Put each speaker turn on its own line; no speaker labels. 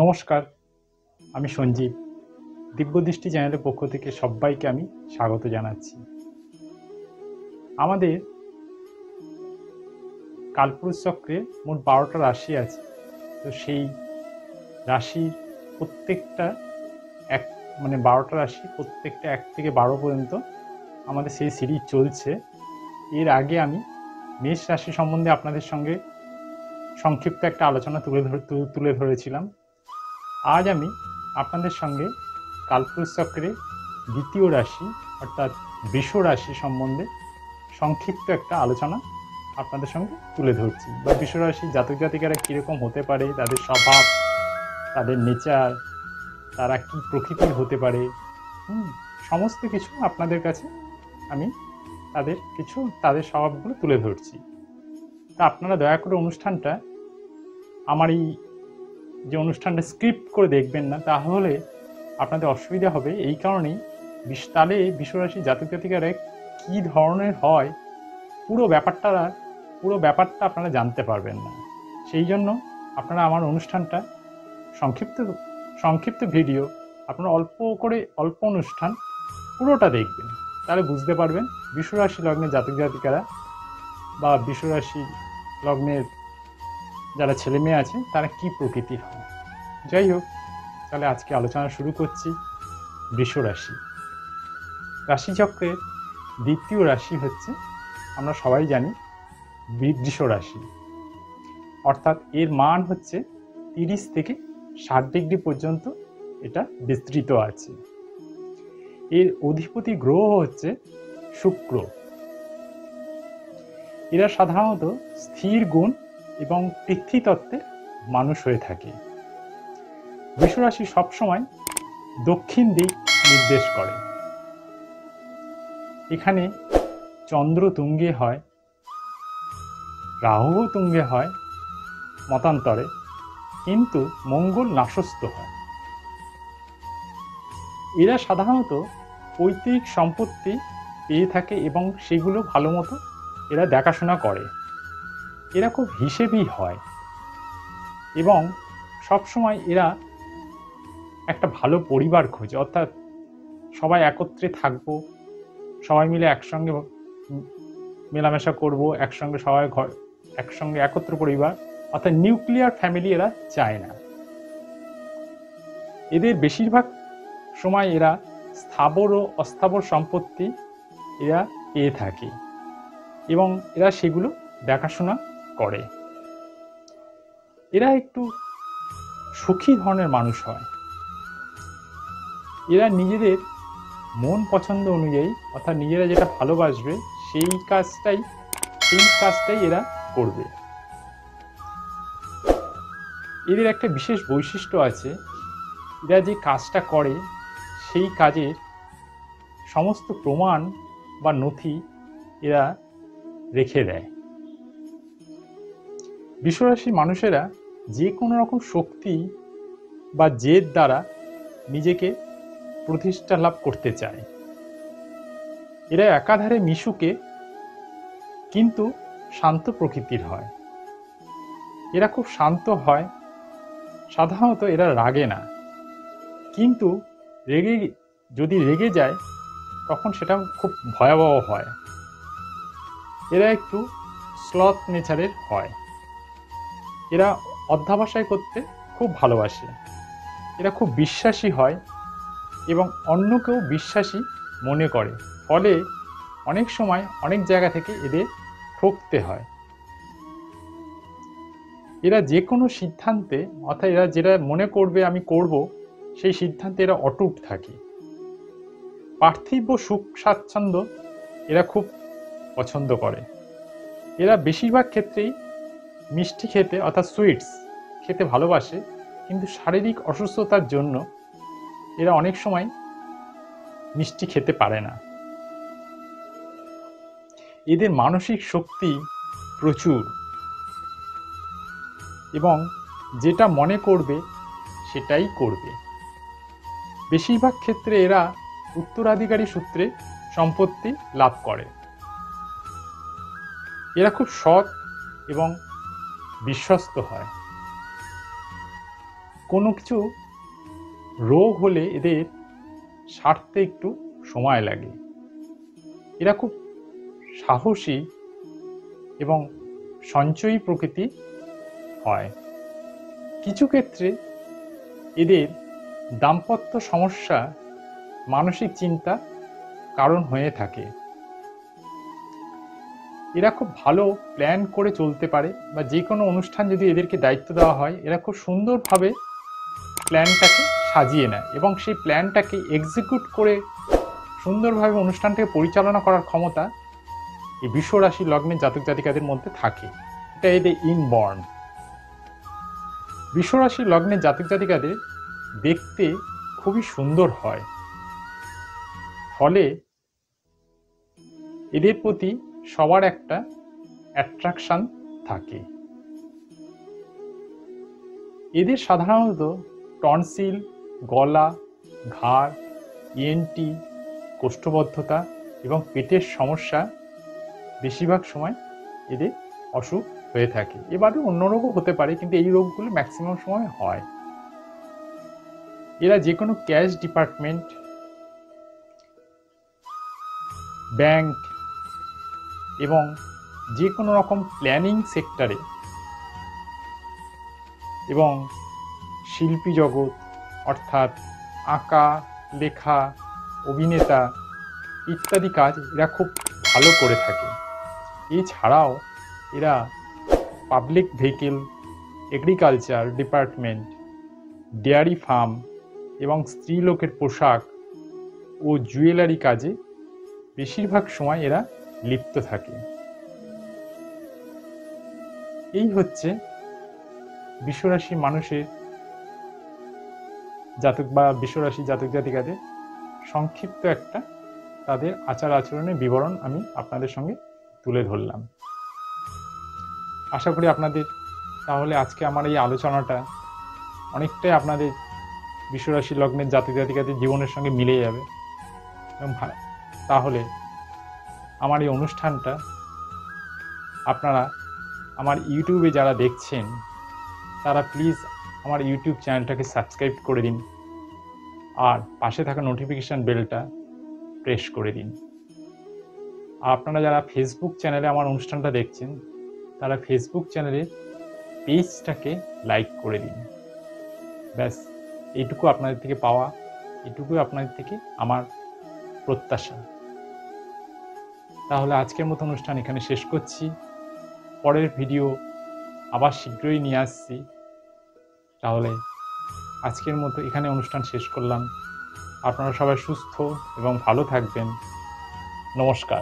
নমস্কার, আমি সঞ্জীব। দিব্যদৃষ্টি চ্যানেলের পক্ষ থেকে সবাইকে আমি স্বাগত জানাচ্ছি। আমাদের কালপুরুষ চক্রে মোট 12টা রাশি আছে। তো সেই রাশির প্রত্যেকটা 12টা রাশি প্রত্যেকটা 1 থেকে 12 পর্যন্ত আমাদের সেই সিরিজ চলছে। এর আগে আমি মেষ রাশি সম্বন্ধে আপনাদের সঙ্গে সংক্ষিপ্ত একটা আলোচনা তুলে ধরেছিলাম। আজ আমি আপনাদের সঙ্গে কালপুরুষ চক্রের দ্বিতীয় রাশি অর্থাৎ বৃষ রাশি সম্বন্ধে সংক্ষিপ্ত একটা আলোচনা আপনাদের সঙ্গে তুলে ধরছি। বা বৃষ রাশি জাতক জাতিকারা কীরকম হতে পারে, তাদের স্বভাব, তাদের নেচার, তারা কি প্রকৃতির হতে পারে, সমস্ত কিছু আপনাদের কাছে আমি তাদের স্বভাবগুলো তুলে ধরছি। তা আপনারা দয়া করে অনুষ্ঠানটা, আমার এই যে অনুষ্ঠানটা স্ক্রিপ্ট করে দেখবেন না, তাহলে আপনাদের অসুবিধা হবে। এই কারণেই তাহলে বৃষরাশি জাতক জাতিকারা কী ধরনের হয় পুরো ব্যাপারটা আপনারা জানতে পারবেন না। সেই জন্য আপনারা আমার অনুষ্ঠানটা সংক্ষিপ্ত ভিডিও, আপনারা অল্প অনুষ্ঠান পুরোটা দেখবেন, তাহলে বুঝতে পারবেন বৃষরাশি লগ্নের জাতক জাতিকারা বা বৃষরাশি লগ্নের যারা ছেলে মেয়ে আছে তারা কি প্রকৃতির হয়। যাই হোক, তাহলে আজকে আলোচনা শুরু করছি। বৃষ রাশি রাশিচক্রের দ্বিতীয় রাশি হচ্ছে, আমরা সবাই জানি, বৃষ রাশি। অর্থাৎ এর মান হচ্ছে 30 থেকে 60 ডিগ্রি পর্যন্ত এটা বিস্তৃত আছে। এর অধিপতি গ্রহ হচ্ছে শুক্র। এরা সাধারণত স্থির গুণ এবং পৃথ্বীতত্ত্বের মানুষ হয়ে থাকে। বৃষরাশি সবসময় দক্ষিণ দিক নির্দেশ করে। এখানে চন্দ্র তুঙ্গে হয়, রাহুও তুঙ্গে হয় মতান্তরে, কিন্তু মঙ্গল নাশস্ত হয়। এরা সাধারণত পৈতৃক সম্পত্তি পেয়ে থাকে এবং সেগুলো ভালো মতো এরা দেখাশোনা করে। এরা খুব হিসেবি হয় এবং সবসময় এরা একটা ভালো পরিবার খোঁজে। অর্থাৎ সবাই একত্রে থাকবো, সবাই মিলে একসঙ্গে মেলামেশা করব, একসঙ্গে একত্র পরিবার, অর্থাৎ নিউক্লিয়ার ফ্যামিলি এরা চায় না। এদের বেশিরভাগ সময় এরা স্থাবর ও অস্থাবর সম্পত্তি এরা পেয়ে থাকে এবং এরা সেগুলো দেখাশোনা করে। এরা একটু সুখী ধরনের মানুষ হয়। এরা নিজেদের মন পছন্দ অনুযায়ী, অর্থাৎ নিজেরা যেটা ভালোবাসবে সেই কাজটাই এরা করবে। এদের একটা বিশেষ বৈশিষ্ট্য আছে, এরা যে কাজটা করে সেই কাজের সমস্ত প্রমাণ বা নথি এরা রেখে দেয়। বৃষরাশির মানুষেরা যে কোনো রকম শক্তি বা জেদ দ্বারা নিজেকে প্রতিষ্ঠা লাভ করতে চায়। এরা একাধারে মিশুকে কিন্তু শান্ত প্রকৃতির হয়। এরা খুব শান্ত হয়। সাধারণত এরা রাগে না, কিন্তু যদি রেগে যায় তখন সেটা খুব ভয়াবহ হয়। এরা একটু স্লথ নেচারের হয়। এরা অধ্যবসায় করতে খুব ভালোবাসে। এরা খুব বিশ্বাসী হয় এবং অন্যকেও বিশ্বাসী মনে করে, ফলে অনেক সময় অনেক জায়গা থেকে এদের ঠকতে হয়। এরা যে কোনো সিদ্ধান্তে, অর্থাৎ এরা যেটা মনে করবে আমি করব, সেই সিদ্ধান্তে এরা অটুট থাকে। পার্থিব সুখ স্বাচ্ছন্দ্য এরা খুব পছন্দ করে। এরা বেশিরভাগ ক্ষেত্রেই মিষ্টি খেতে, অর্থাৎ সুইটস খেতে ভালোবাসে, কিন্তু শারীরিক অসুস্থতার জন্য এরা অনেক সময় মিষ্টি খেতে পারে না। এদের মানসিক শক্তি প্রচুর এবং যেটা মনে করবে সেটাই করবে। বেশিরভাগ ক্ষেত্রে এরা উত্তরাধিকারী সূত্রে সম্পত্তি লাভ করে। এরা খুব সৎ এবং বিশ্বস্ত হয়। কোনো কিছু রোগ হলে এদের সারতে একটু সময় লাগে। এরা খুব সাহসী এবং সঞ্চয়ী প্রকৃতি হয়। কিছু ক্ষেত্রে এদের দাম্পত্য সমস্যা মানসিক চিন্তা কারণ হয়ে থাকে। এরা খুব ভালো প্ল্যান করে চলতে পারে, বা যে কোনো অনুষ্ঠান যদি এদেরকে দায়িত্ব দেওয়া হয় এরা খুব সুন্দরভাবে প্ল্যানটাকে সাজিয়ে নেয় এবং সেই প্ল্যানটাকে এক্সিকিউট করে সুন্দরভাবে অনুষ্ঠানটাকে পরিচালনা করার ক্ষমতা এই বৃষ রাশি লগ্নের জাতক জাতিকাদের মধ্যে থাকে। এটা এদের ইনবর্ন। বৃষ রাশি লগ্নের জাতক জাতিকাদের দেখতে খুবই সুন্দর হয়, ফলে এদের প্রতি সবার একটা অ্যাট্রাকশন থাকে। এদের সাধারণত টনসিল, গলা, ঘাড়, ইএনটি, কোষ্ঠবদ্ধতা এবং পেটের সমস্যা বেশিরভাগ সময় এদের অসুখ হয়ে থাকে। এবারে অন্য রোগও হতে পারে, কিন্তু এই রোগগুলো ম্যাক্সিমাম সময় হয়। এরা যে কোনো ক্যাশ ডিপার্টমেন্ট, ব্যাংক এবং যে কোনো রকম প্ল্যানিং সেক্টরে এবং শিল্পী জগৎ অর্থাৎ আঁকা, লেখা, অভিনেতা ইত্যাদি কাজ এরা খুব ভালো করে থাকে। এছাড়াও এরা public vehicle, agriculture department, dairy farm এবং স্ত্রীলোকের পোশাক ও জুয়েলারি কাজে বেশিরভাগ সময় এরা লিপ্ত থাকে। এই হচ্ছে বৃষরাশি মানুষের জাতক বা বৃষরাশি জাতক জাতিকাদের সংক্ষিপ্ত একটা তাদের আচার আচরণের বিবরণ আমি আপনাদের সঙ্গে তুলে ধরলাম। আশা করি আপনাদের তাহলে আজকে আমার এই আলোচনাটা অনেকটাই আপনাদের বৃষরাশি লগ্নের জাতক জাতিকাদের জীবনের সঙ্গে মিলে যাবে, এবং তাহলে আমার এই অনুষ্ঠানটা আপনারা আমার ইউটিউবে যারা দেখছেন তারা প্লিজ আমার ইউটিউব চ্যানেলটাকে সাবস্ক্রাইব করে দিন আর পাশে থাকা নোটিফিকেশান বেলটা প্রেস করে দিন। আর আপনারা যারা ফেসবুক চ্যানেলে আমার অনুষ্ঠানটা দেখছেন তারা ফেসবুক চ্যানেলের পেজটাকে লাইক করে দিন। ব্যাস এইটুকু আপনাদের থেকে পাওয়া, এটুকুই আপনাদের থেকে আমার প্রত্যাশা। তাহলে আজকের মতো অনুষ্ঠান এখানে শেষ করছি। পরের ভিডিও আবার শীঘ্রই নিয়ে আসছি। তাহলে আজকের মতো এখানে অনুষ্ঠান শেষ করলাম। আপনারা সবাই সুস্থ এবং ভালো থাকবেন। নমস্কার।